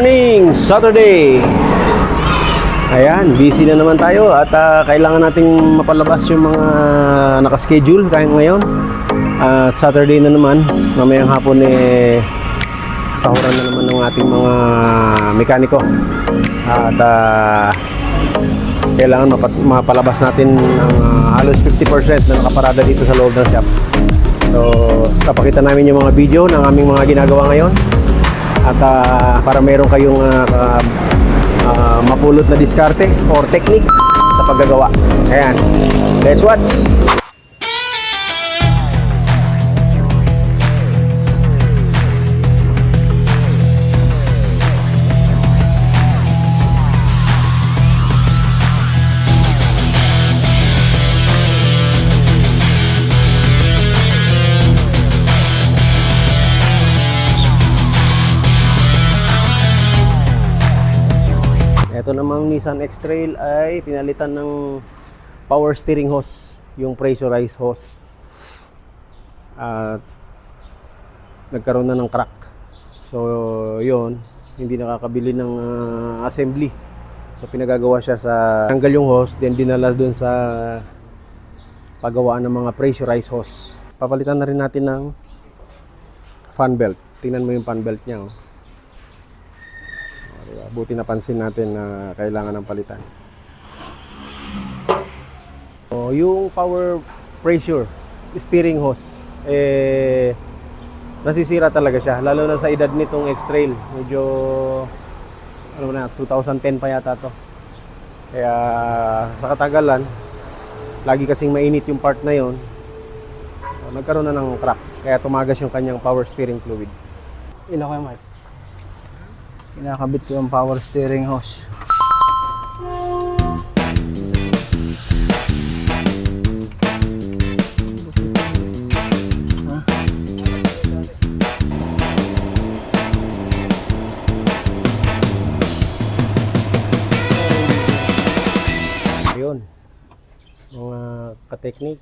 morning, Saturday. Ayan, busy na naman tayo at kailangan nating mapalabas yung mga nakaschedule kaya ngayon. At Saturday na naman, mamayang hapon sahuran na naman ng ating mga mekaniko. At kailangan mapalabas natin ng halos 50% na nakaparada dito sa loob ng shop. So, papakita namin yung mga video ng aming mga ginagawa ngayon. At para meron kayong mapulot na diskarte or technique sa paggagawa. Ayan, let's watch! Ito namang Nissan X-Trail ay pinalitan ng power steering hose, yung pressurized hose. At nagkaroon na ng crack. So, yun, hindi nakakabili ng assembly. So, pinagagawa siya sa tanggal yung hose, then dinala dun sa paggawaan ng mga pressurized hose. Papalitan na rin natin ng fan belt. Tingnan mo yung fan belt niya, oh. Buti napansin natin na kailangan ng palitan. So, yung power pressure steering hose nasisira talaga siya, lalo na sa edad nitong X-Trail. Medyo 2010 pa yata to. Kaya sa katagalan, lagi kasing mainit yung part na yon, nagkaroon na ng crack. Kaya tumagas yung kanyang power steering fluid. Ilo ko yung mic. Kinakabit ko yung power steering hose. Ayun, mga ka-technique,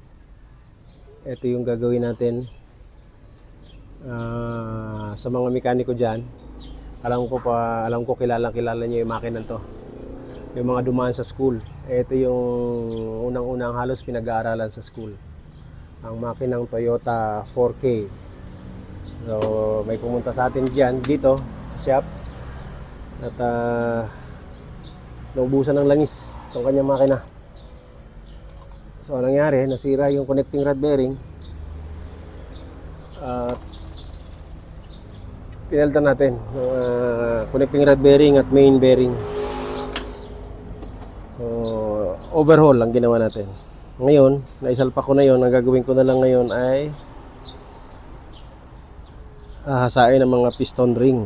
ito yung gagawin natin sa mga mekaniko dyan. Alam ko kilala niyo yung makina to. Yung mga dumaan sa school. Ito yung unang-unang halos pinag-aaralan sa school. Ang makinang Toyota 4K. So, may pumunta sa atin diyan dito sa shop. At naubusan ng langis itong kanyang makina. So, anong nangyari? Nasira yung connecting rod bearing. At pinalitan natin connecting rod bearing at main bearing. So, overhaul ang ginawa natin. Ngayon, naisalpak ko na yon. Ang gagawin ko na lang ngayon ay hahasain ng mga piston ring.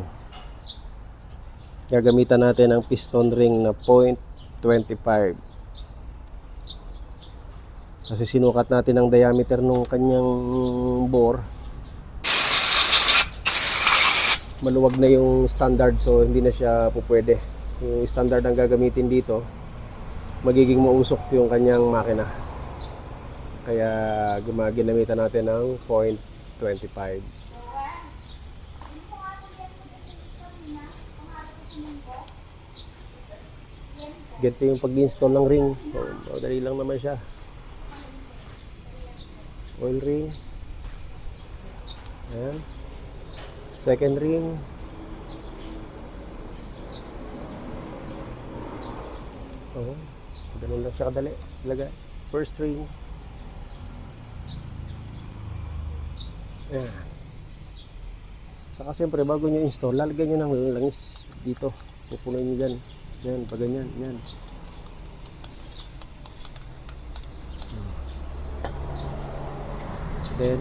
Gagamitan natin ang piston ring na 0.25. Kasi sinukat natin ang diameter ng kanyang bore. Maluwag na yung standard, so hindi na siya pupwede. Yung standard ang gagamitin dito, magiging mausok yung kanyang makina. Kaya ginamitan natin ng 0.25. Ganito yung pag-install ng ring. So, madali lang naman siya. Oil ring. Ayan. Second ring. Ganun lang siya kadali. Ilagay. First ring. Ayan. Saka siyempre bago nyo install, lalagyan nyo ng langis dito. Pupunoy nyo dyan. Yan, pag ganyan. Yan. Then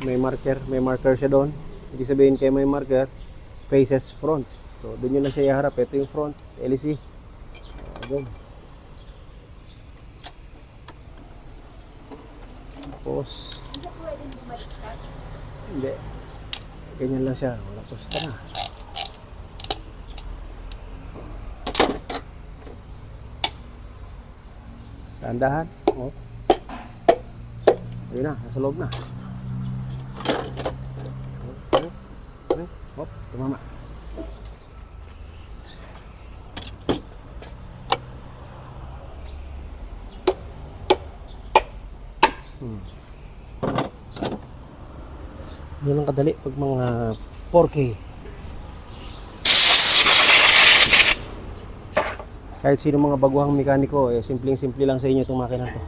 may marker siya doon. Ibig sabihin kayo may marker, faces front. So, doon yun lang siya iharap. Ito yung front, LEC. Doon. Tapos, hindi. Ganyan lang siya. Tapos, ito na. Dahan-dahan. Oh. Ayun na, nasa loob na. Hop, tumama. Yun ang kadali pag mga 4K. Kahit sino mga baguhang mekaniko, simpleng-simple lang sa inyo itong makina to.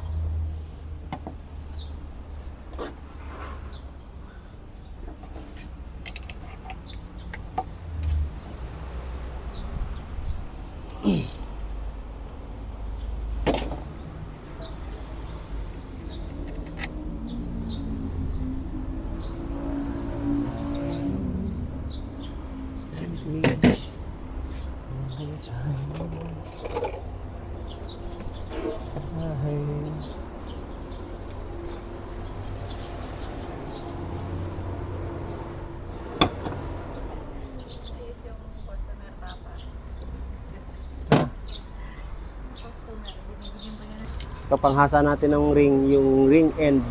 Ito panghasa natin ng ring, yung ring end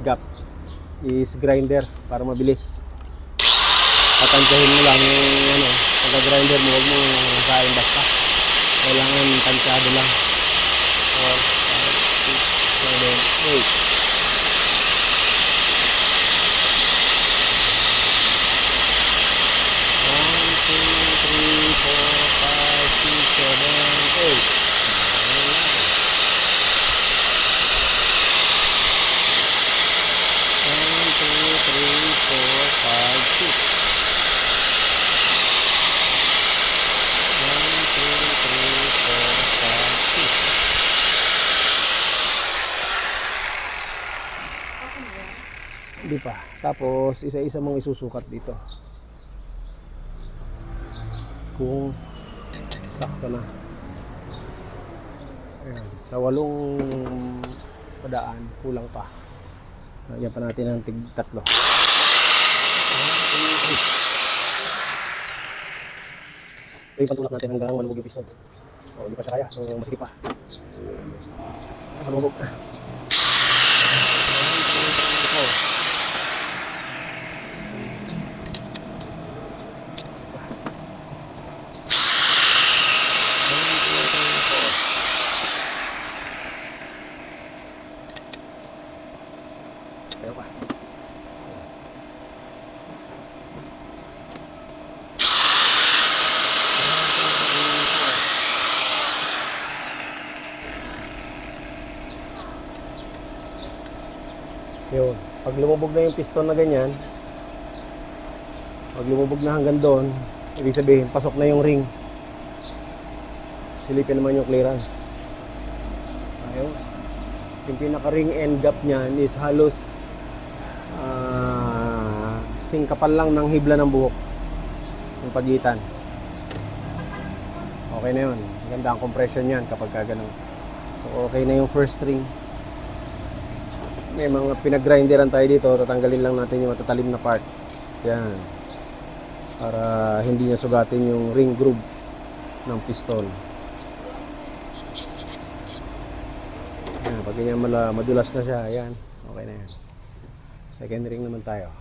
gap is grinder para mabilis. Patansyahin mo lang yung pagka-grinder mo, huwag mo hasain basta. Kailangan tansyado lang. 1, 2, 3, 4, 5, 6, 7, 8, 9. Di pa. Tapos isa-isa mong isusukat dito. Kung sakto na. Ayan. Sa 8 padaan, kulang pa. Lagyan pa natin ng tig-3. Ito yung pantulak natin hanggang malubog yung piston. O, hindi pa siya kaya. So, masikip pa. Malubog. Ayan pa. Yun. Pag lumubog na yung piston na ganyan, pag lumubog na hanggang doon, ibig sabihin, pasok na yung ring. Silipin naman yung clearance. Ayun. Yung pinaka-ring end gap niyan is halos singkapal lang ng hibla ng buhok. Yung pagitan. Okay na yun. Ganda ang compression niyan kapag ganun. So, okay na yung first ring. May mga pinag-grinderan tayo dito, tatanggalin lang natin yung matatalim na part. Yan. Para hindi niya sugatin yung ring groove ng piston. Yan, pag ganyan madulas na siya, yan. Okay na yan. Second ring naman tayo.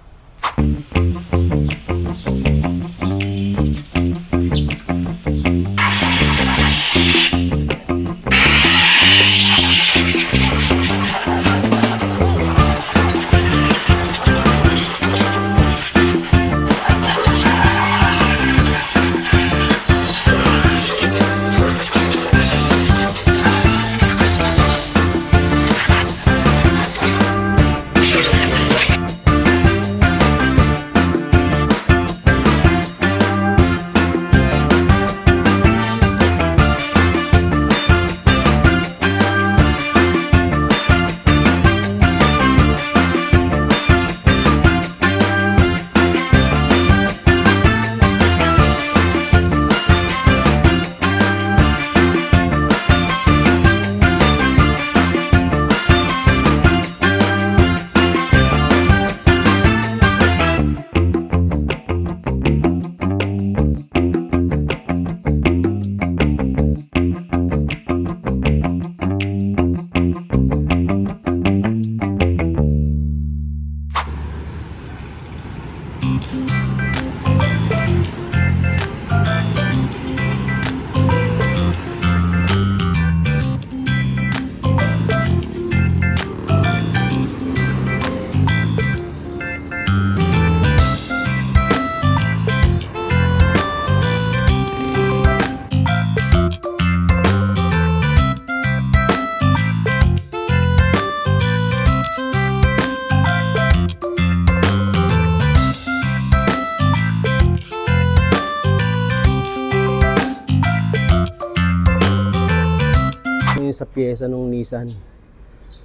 sa pyesa ng Nissan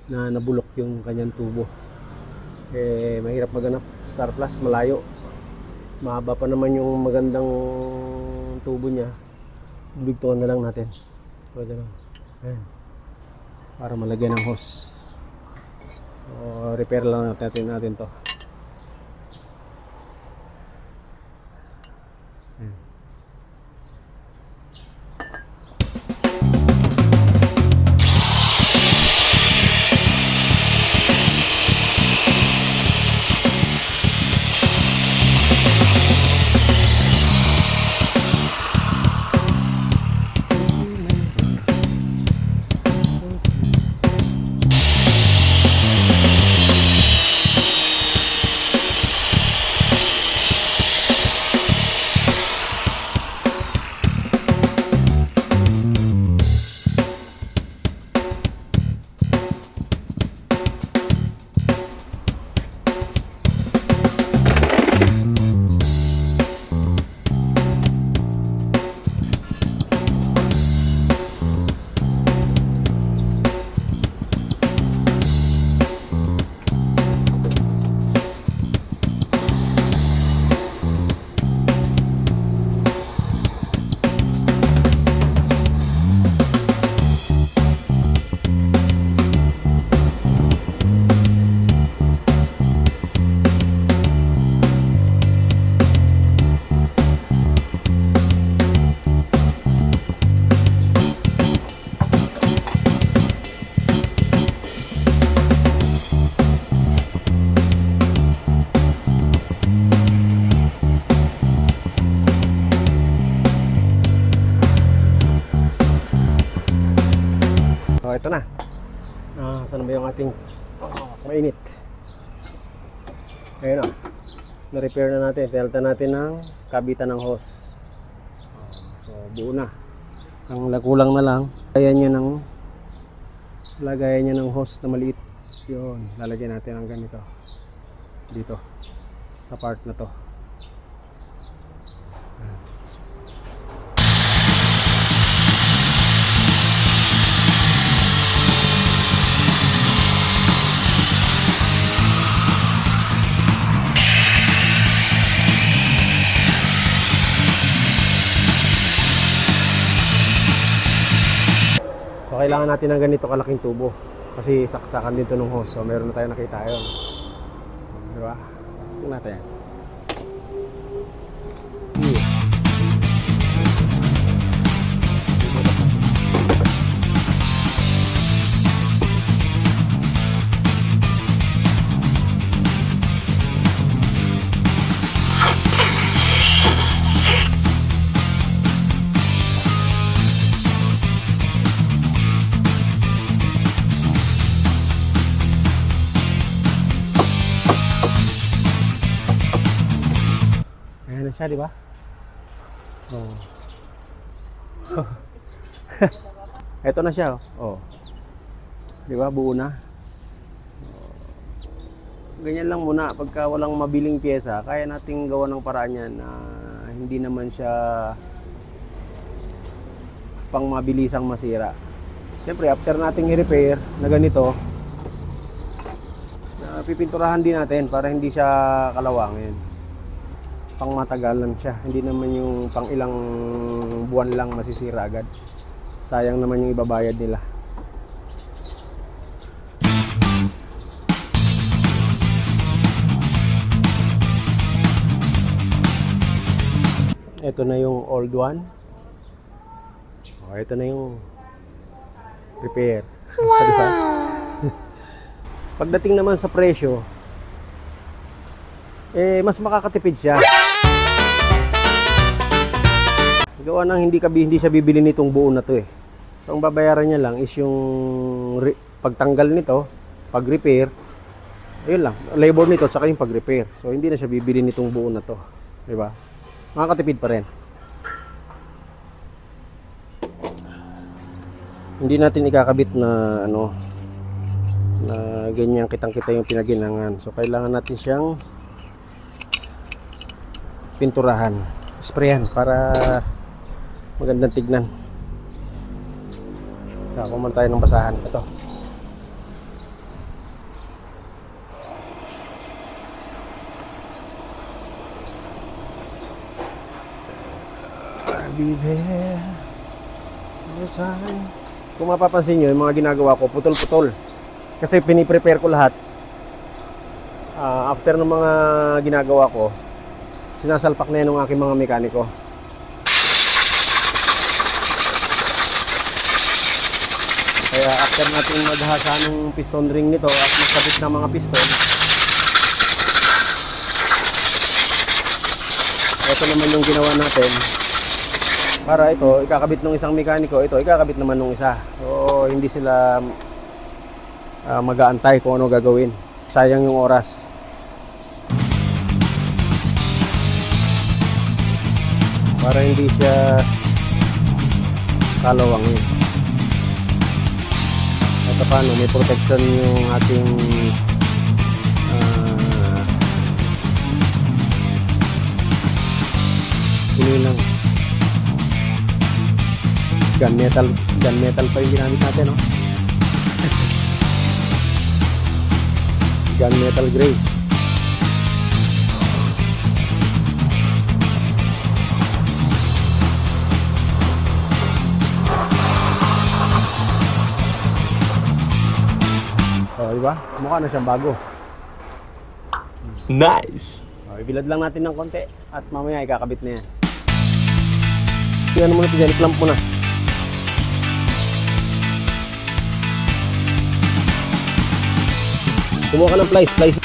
na nabulok yung kanyang tubo. Eh, mahirap maghanap Star Plus, malayo. Mahaba pa naman yung magandang tubo niya. Bigtuan na lang natin. Pwede lang. Ayan. Para malagyan ng hose. O, repair lang natin to. Ayan. So, ito na. Saan ba yung ating mainit? Ayun o. Na-repair na natin. Tinalta natin ng kabitan ng hose. So, buo na. Ang kulang na lang, lagayan niya ng hose na maliit. Yun. Lalagyan natin ng ganito. Dito. Sa part na to. So, kailangan natin ng ganito kalaking tubo kasi saksakan din to ng hose. So, meron na tayo nakita yun. Di ba? Tingnan natin. Ayan na siya, di ba? Oh. Ito na siya, oh. Di ba? Buo na. Ganyan lang muna. Pagka walang mabiling pyesa, kaya nating gawa ng paraan yan na hindi naman siya pang mabilisang masira. Siyempre, after nating i-repair na ganito, pipinturahan din natin para hindi siya kalawangin. Pang matagalan siya. Hindi naman yung pang ilang buwan lang masisira agad. Sayang naman yung ibabayad nila. Ito na yung old one. Oh, ito na yung repair. Wow! Pagdating naman sa presyo, mas makakatipid siya. Gawa ng hindi siya bibili nitong buo na to eh. So, ang babayaran niya lang is yung pagtanggal nito, pag-repair, ayun lang, labor nito tsaka yung pag-repair. So hindi na siya bibili nitong buo na to, di ba? Makakatipid pa rin. Hindi natin ikakabit na na ganyan kitang-kita yung pinaginangan. So kailangan natin siyang pinturahan, sprayan para magandang tignan. Kakakuha tayo ng basahan. Ito. I'll be there all the time. Kung mapapansin nyo, yung mga ginagawa ko, putol-putol. Kasi piniprepare ko lahat. After ng mga ginagawa ko, sinasalpak na yan ng aking mga mekaniko. Kaya after natin maghasa ng piston ring nito at magkabit ng mga piston, ito naman yung ginawa natin. Para ito, ikakabit ng isang mekaniko, ito, ikakabit naman ng isa. So, hindi sila mag-aantay kung ano gagawin. Sayang yung oras. Para hindi siya kalawangin. At paano, may protection yung ating lang. Gunmetal pa yung ginamit natin, no? Gunmetal gray. Oh, diba? Mukha na siyang bago. Nice! Oh, ibilad lang natin ng konti at mamaya ikakabit na yan. Yan muna ito dyan, i-clamp mo na. Kumuha ka ng plies.